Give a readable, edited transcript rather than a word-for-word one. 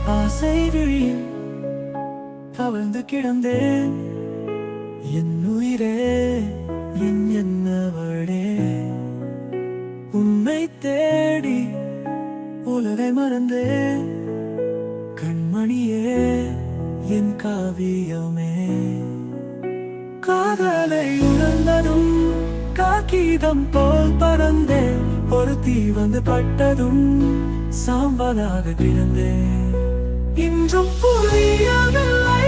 ஆசை விழியில் கவிழ்ந்து கிடந்தேன். என் உயிரே, என் என்னவளே, உன்னை தேடி உலகை மறந்தேன். கண்மணியே, என் காவியமே. காதலை உணர்ந்ததும் காகிதம் போல் பறந்தேன். ஒரு தீ வந்து பட்டதும் சாம்பலாக கிடந்தேன். இன்றும் புரியவில்லை